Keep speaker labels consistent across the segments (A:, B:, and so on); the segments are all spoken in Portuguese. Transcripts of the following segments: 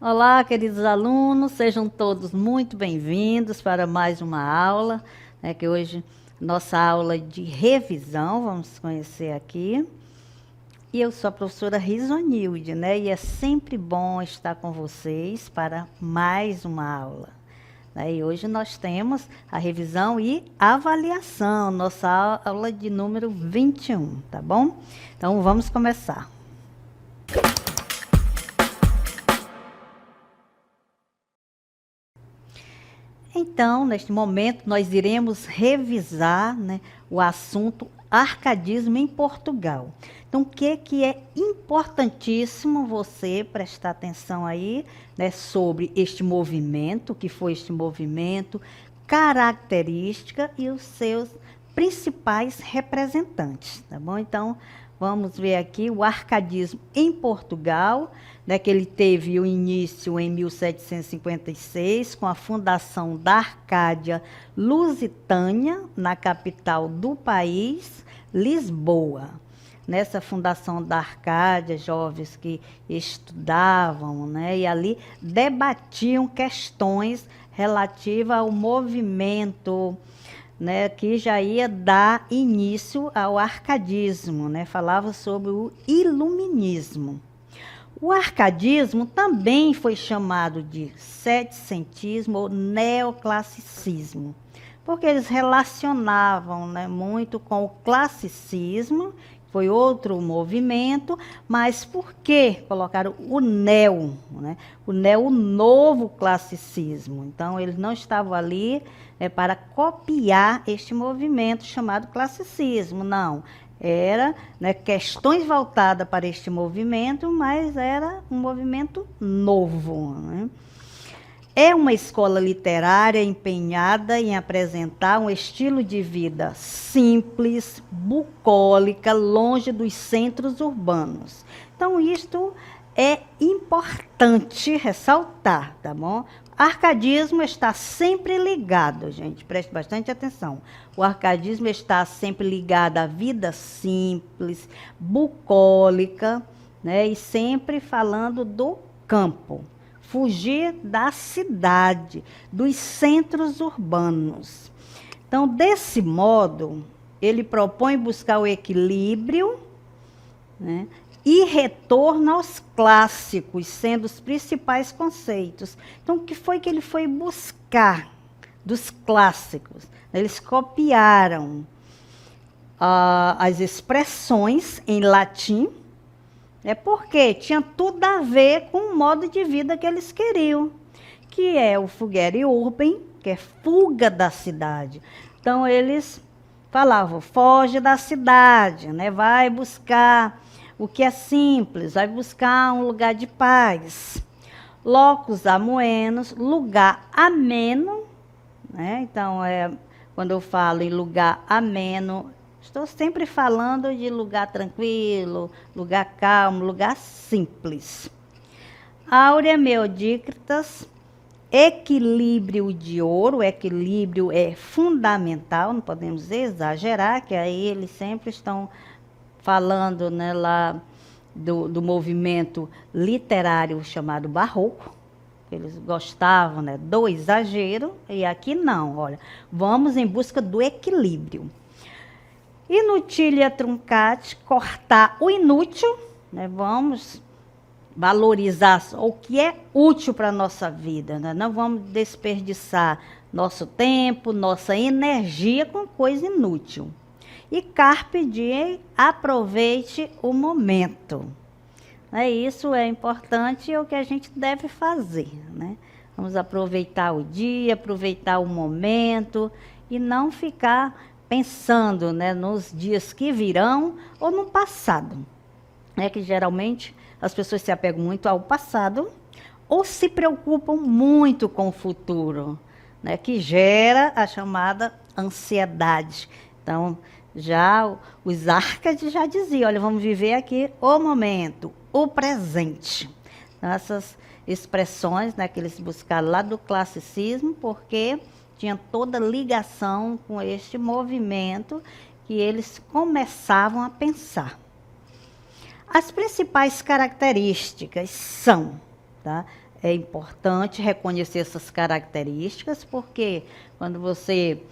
A: Olá, queridos alunos, sejam todos muito bem-vindos para mais uma aula, que hoje nossa aula de revisão, vamos conhecer aqui. E eu sou a professora Risonilde, e é sempre bom estar com vocês para mais uma aula. E hoje nós temos a revisão e avaliação, nossa aula de número 21, tá bom? Então vamos começar. Então, neste momento, nós iremos revisar o assunto arcadismo em Portugal. Então, o que é importantíssimo você prestar atenção aí, sobre este movimento, o que foi este movimento, característica e os seus principais representantes, tá bom? Então, vamos ver aqui o arcadismo em Portugal, que ele teve o início em 1756, com a fundação da Arcádia Lusitânia, na capital do país, Lisboa. Nessa fundação da Arcádia, jovens que estudavam, e ali debatiam questões relativas ao movimento, que já ia dar início ao arcadismo, falava sobre o iluminismo. O arcadismo também foi chamado de setecentismo ou neoclassicismo, porque eles relacionavam muito com o classicismo, foi outro movimento, mas por que colocaram o neo? O neo, o novo classicismo. Então, eles não estavam ali para copiar este movimento chamado classicismo, não. Era questões voltadas para este movimento, mas era um movimento novo. É uma escola literária empenhada em apresentar um estilo de vida simples, bucólica, longe dos centros urbanos. Então, isto é importante ressaltar, tá bom? Arcadismo está sempre ligado, gente, preste bastante atenção. O arcadismo está sempre ligado à vida simples, bucólica, e sempre falando do campo. Fugir da cidade, dos centros urbanos. Então, desse modo, ele propõe buscar o equilíbrio, e retorno aos clássicos, sendo os principais conceitos. Então, o que foi que ele foi buscar dos clássicos? Eles copiaram as expressões em latim, porque tinha tudo a ver com o modo de vida que eles queriam, que é o fugere urbem, que é fuga da cidade. Então, eles falavam, foge da cidade, vai buscar o que é simples, vai buscar um lugar de paz. Locus amoenos, lugar ameno, Então, quando eu falo em lugar ameno, estou sempre falando de lugar tranquilo, lugar calmo, lugar simples. Áurea meodícritas, equilíbrio de ouro. O equilíbrio é fundamental, não podemos exagerar, que aí eles sempre estão falando lá do movimento literário chamado barroco. Eles gostavam do exagero, e aqui não, olha, vamos em busca do equilíbrio. Inutilia truncate, cortar o inútil, vamos valorizar o que é útil para a nossa vida, não vamos desperdiçar nosso tempo, nossa energia com coisa inútil. E carpe diem, aproveite o momento. Isso é importante, é o que a gente deve fazer. Vamos aproveitar o dia, aproveitar o momento e não ficar pensando nos dias que virão ou no passado. Que geralmente as pessoas se apegam muito ao passado ou se preocupam muito com o futuro, que gera a chamada ansiedade. Então, já os Árcades já diziam, olha, vamos viver aqui o momento, o presente. Então, essas expressões que eles buscaram lá do classicismo, porque tinha toda ligação com este movimento que eles começavam a pensar. As principais características são, é importante reconhecer essas características, porque quando você,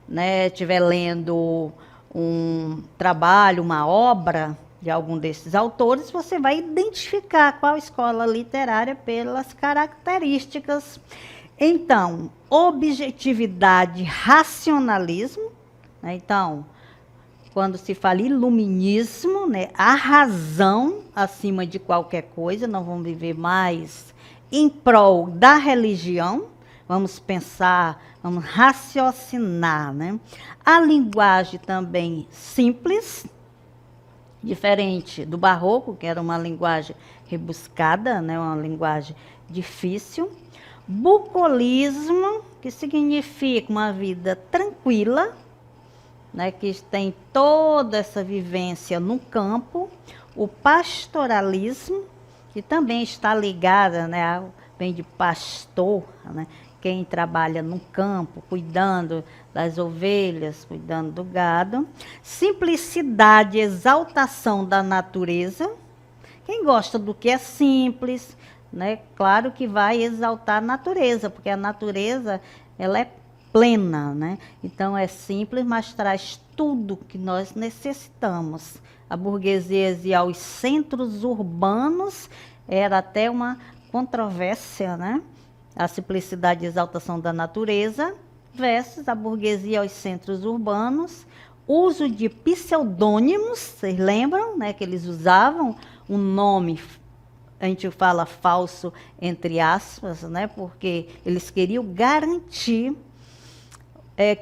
A: né, estiver lendo um trabalho, uma obra de algum desses autores, você vai identificar qual escola literária pelas características. Então, objetividade, racionalismo, né? Então, quando se fala iluminismo, né, a razão acima de qualquer coisa, nós vamos viver mais em prol da religião, vamos pensar, vamos raciocinar, né? A linguagem também simples, diferente do barroco, que era uma linguagem rebuscada, né, uma linguagem difícil. Bucolismo, que significa uma vida tranquila, né, que tem toda essa vivência no campo. O pastoralismo, que também está ligada, né, vem de pastor, né, quem trabalha no campo, cuidando das ovelhas, cuidando do gado. Simplicidade, exaltação da natureza. Quem gosta do que é simples, né, claro que vai exaltar a natureza, porque a natureza, ela é plena, né? Então é simples, mas traz tudo que nós necessitamos. A burguesia aos centros urbanos era até uma controvérsia, né? A simplicidade e exaltação da natureza versus a burguesia aos centros urbanos. Uso de pseudônimos, vocês lembram, né? Que eles usavam um nome, a gente fala falso entre aspas, né? Porque eles queriam garantir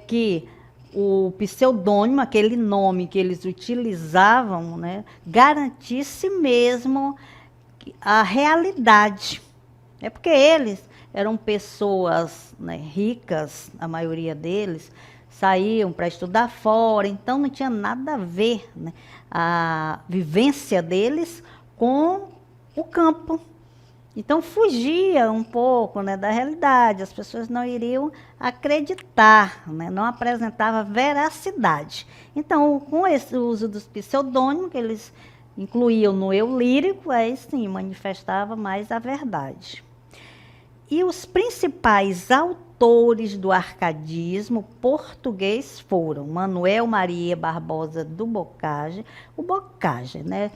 A: que o pseudônimo, aquele nome que eles utilizavam, né, garantisse mesmo a realidade. É porque eles eram pessoas, né, ricas, a maioria deles, saíam para estudar fora, então não tinha nada a ver, né, a vivência deles com o campo. Então fugia um pouco, né, da realidade, as pessoas não iriam acreditar, né, não apresentava veracidade. Então, com esse uso dos pseudônimos, que eles incluíam no eu lírico, aí sim, manifestava mais a verdade. E os principais autores do arcadismo português foram Manuel Maria Barbosa do Bocage, o Bocage, né?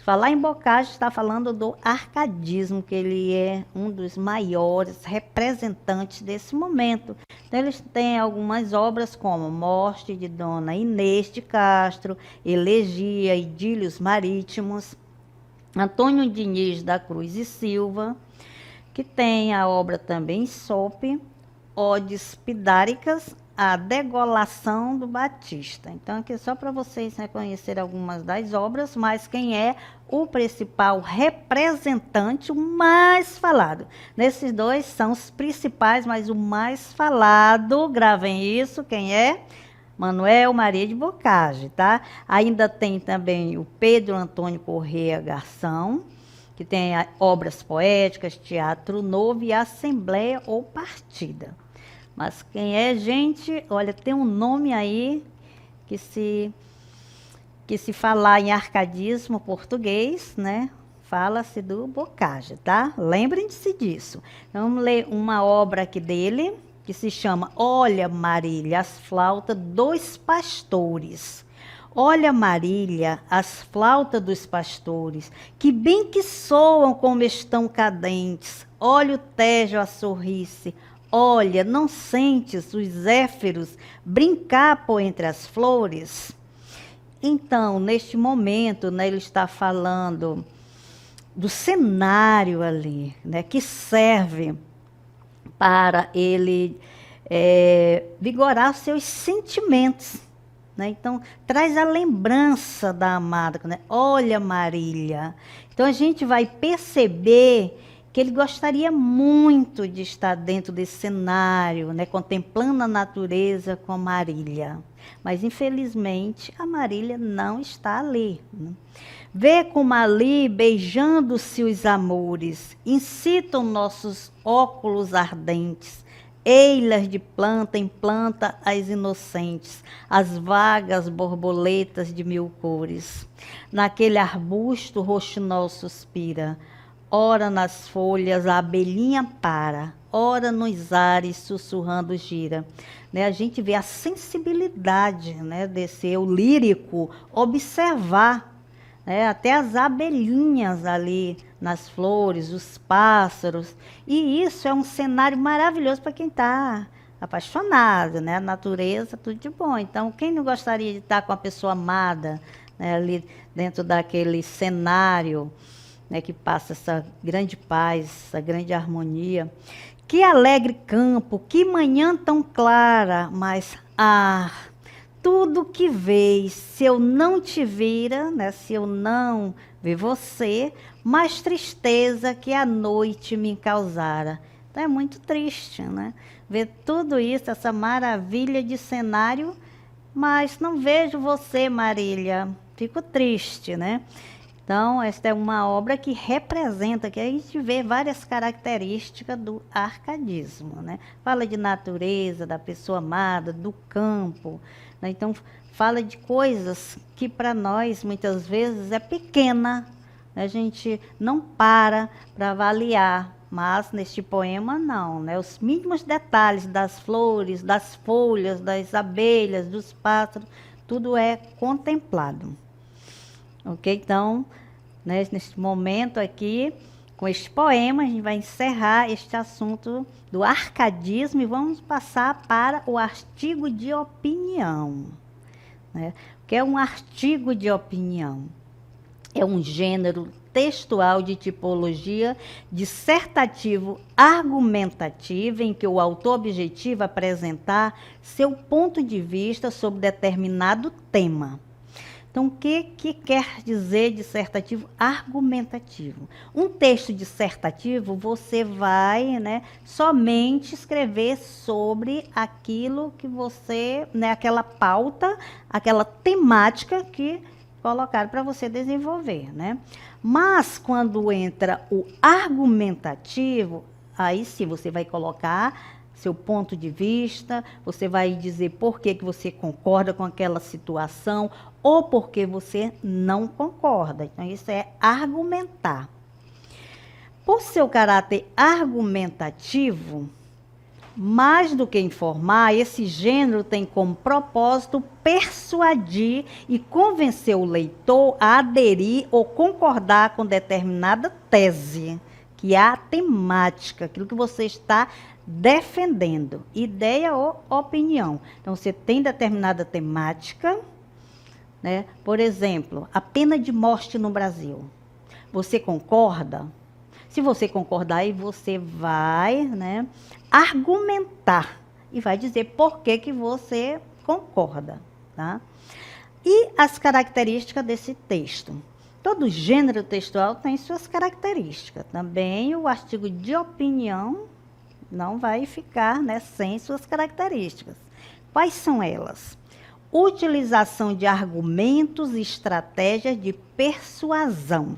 A: Falar em Bocage está falando do arcadismo, que ele é um dos maiores representantes desse momento. Então, eles têm algumas obras como Morte de Dona Inês de Castro, Elegia, Idílios Marítimos, Antônio Diniz da Cruz e Silva, que tem a obra também Sope, Odes Pidáricas, a Degolação do Batista. Então, aqui é só para vocês reconhecerem algumas das obras, mas quem é o principal representante, o mais falado. Nesses dois são os principais, mas o mais falado, gravem isso, quem é? Manuel Maria de Bocage, tá? Ainda tem também o Pedro Antônio Corrêa Garção, que tem obras poéticas, teatro novo e assembleia ou partida. Mas quem é, gente, olha, tem um nome aí que se falar em arcadismo português, né, fala-se do Bocage, tá? Lembrem-se disso. Então, vamos ler uma obra aqui dele, que se chama Olha, Marília, as flautas dos pastores. Olha, Marília, as flautas dos pastores, que bem que soam como estão cadentes. Olha o Tejo a sorrir-se. Olha, não sentes os zéfiros brincar por entre as flores? Então, neste momento, né, ele está falando do cenário ali, né, que serve para ele vigorar seus sentimentos. Né? Então, traz a lembrança da amada. Né? Olha, Marília. Então, a gente vai perceber que ele gostaria muito de estar dentro desse cenário, né, contemplando a natureza com a Marília. Mas, infelizmente, a Marília não está ali. Né? Vê como ali, beijando-se os amores, incitam nossos óculos ardentes, eilas de planta em planta as inocentes, as vagas borboletas de mil cores. Naquele arbusto roxinol suspira, ora nas folhas a abelhinha para, ora nos ares sussurrando gira. Né? A gente vê a sensibilidade, né, desse eu lírico, observar, né, até as abelhinhas ali nas flores, os pássaros. E isso é um cenário maravilhoso para quem está apaixonado, né? A natureza, tudo de bom. Então, quem não gostaria de estar com a pessoa amada, né, ali dentro daquele cenário, né, que passa essa grande paz, essa grande harmonia? Que alegre campo, que manhã tão clara, mas tudo que vês, se eu não te vira, né, se eu não ver você, mais tristeza que a noite me causara. Então é muito triste, né? Ver tudo isso, essa maravilha de cenário, mas não vejo você, Marília. Fico triste, né? Então, esta é uma obra que representa, que a gente vê várias características do arcadismo, né? Fala de natureza, da pessoa amada, do campo, né? Então, fala de coisas que para nós, muitas vezes, é pequena, né? A gente não para avaliar, mas neste poema não, né? Os mínimos detalhes das flores, das folhas, das abelhas, dos pássaros, tudo é contemplado. Ok? Então, né, neste momento aqui, com este poema, a gente vai encerrar este assunto do arcadismo e vamos passar para o artigo de opinião. Né? O que é um artigo de opinião? É um gênero textual de tipologia dissertativo argumentativo em que o autor objetiva apresentar seu ponto de vista sobre determinado tema. Então, o que quer dizer dissertativo argumentativo? Um texto dissertativo, você vai, né, somente escrever sobre aquilo que você, né, aquela pauta, aquela temática que colocaram para você desenvolver, né? Mas, quando entra o argumentativo, aí sim você vai colocar seu ponto de vista, você vai dizer por que você concorda com aquela situação ou por que você não concorda. Então, isso é argumentar. Por seu caráter argumentativo, mais do que informar, esse gênero tem como propósito persuadir e convencer o leitor a aderir ou concordar com determinada tese, que é a temática, aquilo que você está defendendo, ideia ou opinião. Então, você tem determinada temática, né? Por exemplo, a pena de morte no Brasil. Você concorda? Se você concordar, aí você vai, né, argumentar e vai dizer por que você concorda. Tá? E as características desse texto. Todo gênero textual tem suas características. Também o artigo de opinião não vai ficar, né, sem suas características. Quais são elas? Utilização de argumentos e estratégias de persuasão.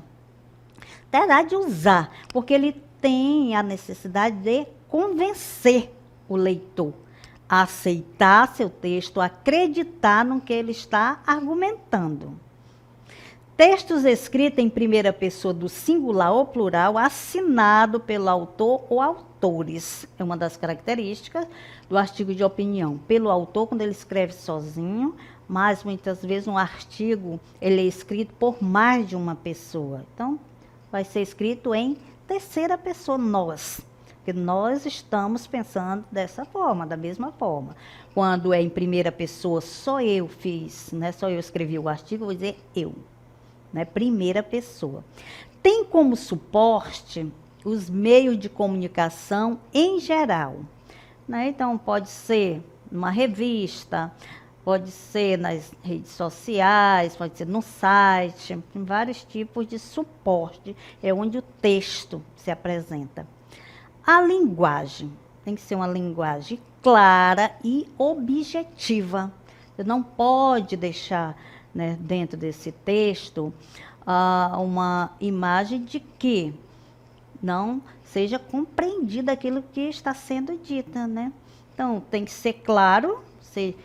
A: Terá de usar, porque ele tem a necessidade de convencer o leitor a aceitar seu texto, a acreditar no que ele está argumentando. Textos escritos em primeira pessoa do singular ou plural, assinado pelo autor ou autores. É uma das características do artigo de opinião. Pelo autor, quando ele escreve sozinho, mas muitas vezes um artigo ele é escrito por mais de uma pessoa. Então, vai ser escrito em terceira pessoa, nós. Porque nós estamos pensando dessa forma, da mesma forma. Quando é em primeira pessoa, só eu fiz, né? Só eu escrevi o artigo, vou dizer eu. Né, primeira pessoa. Tem como suporte os meios de comunicação em geral. Né? Então, pode ser numa revista, pode ser nas redes sociais, pode ser no site, tem vários tipos de suporte, é onde o texto se apresenta. A linguagem tem que ser uma linguagem clara e objetiva. Você não pode deixar, né, dentro desse texto, uma imagem de que não seja compreendida aquilo que está sendo dita, né? Então, tem que ser claro, ser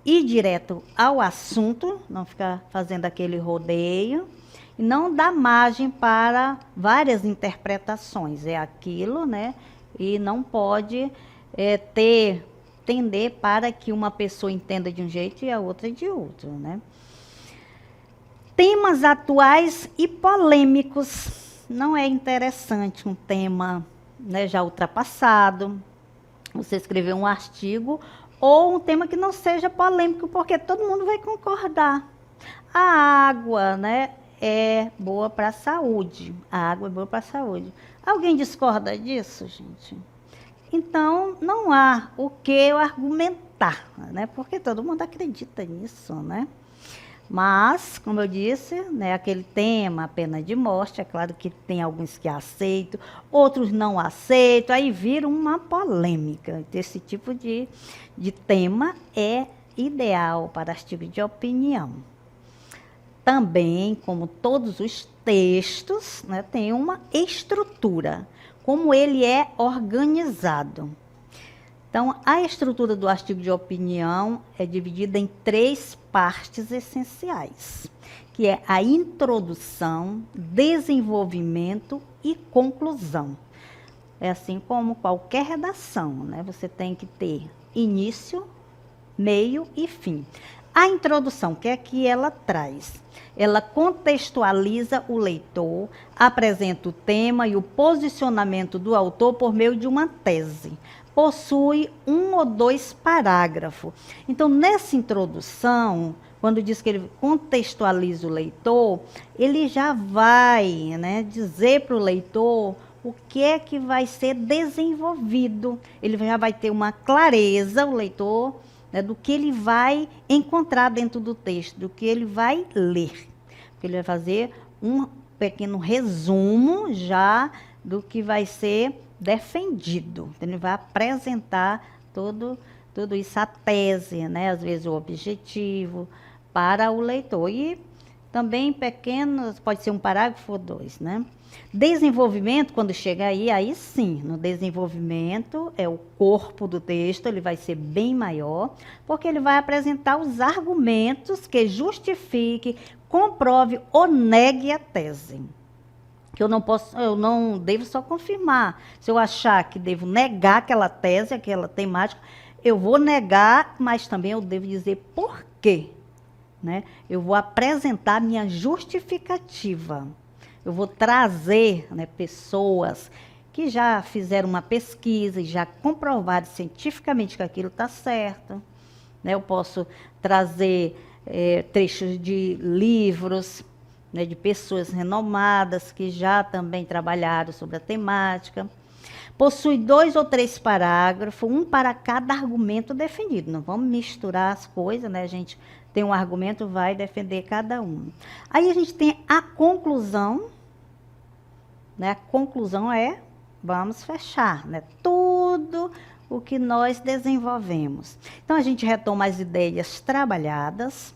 A: ir direto ao assunto, não ficar fazendo aquele rodeio, e não dar margem para várias interpretações. É aquilo, né? E não pode tender para que uma pessoa entenda de um jeito e a outra de outro, né? Temas atuais e polêmicos. Não é interessante um tema, né, já ultrapassado, você escrever um artigo, ou um tema que não seja polêmico, porque todo mundo vai concordar. A água, né, é boa para a saúde. A água é boa para a saúde. Alguém discorda disso, gente? Então, não há o que eu argumentar, né? Porque todo mundo acredita nisso, né? Mas, como eu disse, né, aquele tema, a pena de morte, é claro que tem alguns que aceitam, outros não aceitam, aí vira uma polêmica. Esse tipo de tema é ideal para artigo de opinião. Também, como todos os textos, né, tem uma estrutura, como ele é organizado. Então, a estrutura do artigo de opinião é dividida em 3 partes essenciais, que é a introdução, desenvolvimento e conclusão. É assim como qualquer redação, né? Você tem que ter início, meio e fim. A introdução, que é que ela traz? Ela contextualiza o leitor, apresenta o tema e o posicionamento do autor por meio de uma tese. Possui 1 ou 2 parágrafos. Então, nessa introdução, quando diz que ele contextualiza o leitor, ele já vai, né, dizer para o leitor o que é que vai ser desenvolvido. Ele já vai ter uma clareza, o leitor, né, do que ele vai encontrar dentro do texto, do que ele vai ler. Porque ele vai fazer um pequeno resumo já do que vai ser defendido. Ele vai apresentar tudo isso, a tese, né? Às vezes o objetivo para o leitor. E também pequenos, pode ser um parágrafo ou 2, né? Desenvolvimento, quando chega aí sim, no desenvolvimento é o corpo do texto, ele vai ser bem maior, porque ele vai apresentar os argumentos que justifique, comprove ou negue a tese. Que eu não devo só confirmar. Se eu achar que devo negar aquela tese, aquela temática, eu vou negar, mas também eu devo dizer por quê, né? Eu vou apresentar minha justificativa. Eu vou trazer, né, pessoas que já fizeram uma pesquisa e já comprovaram cientificamente que aquilo está certo, né? Eu posso trazer trechos de livros, né, de pessoas renomadas que já também trabalharam sobre a temática. Possui 2 ou 3 parágrafos, um para cada argumento defendido. Não vamos misturar as coisas, né? A gente tem um argumento, vai defender cada um. Aí a gente tem a conclusão, né? A conclusão vamos fechar, né? Tudo o que nós desenvolvemos. Então a gente retoma as ideias trabalhadas,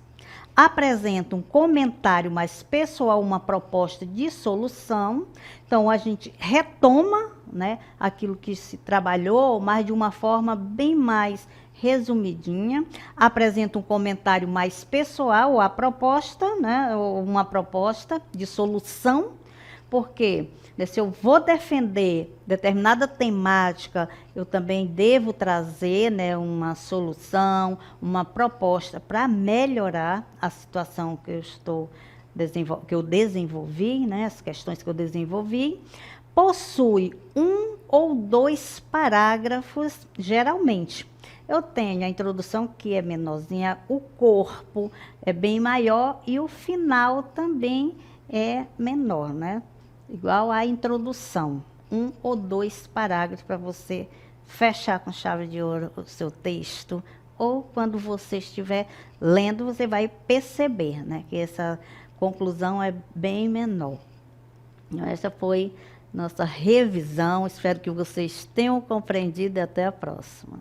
A: apresenta um comentário mais pessoal, uma proposta de solução. Então, a gente retoma, né, aquilo que se trabalhou, mas de uma forma bem mais resumidinha. Apresenta um comentário mais pessoal, a proposta, né, ou uma proposta de solução, porque se eu vou defender determinada temática, eu também devo trazer, né, uma solução, uma proposta para melhorar a situação que eu desenvolvi, né, as questões que eu desenvolvi. Possui 1 ou 2 parágrafos, geralmente. Eu tenho a introdução, que é menorzinha, o corpo é bem maior e o final também é menor, né? Igual à introdução, 1 ou 2 parágrafos para você fechar com chave de ouro o seu texto, ou quando você estiver lendo, você vai perceber, né, que essa conclusão é bem menor. Então, essa foi nossa revisão, espero que vocês tenham compreendido e até a próxima.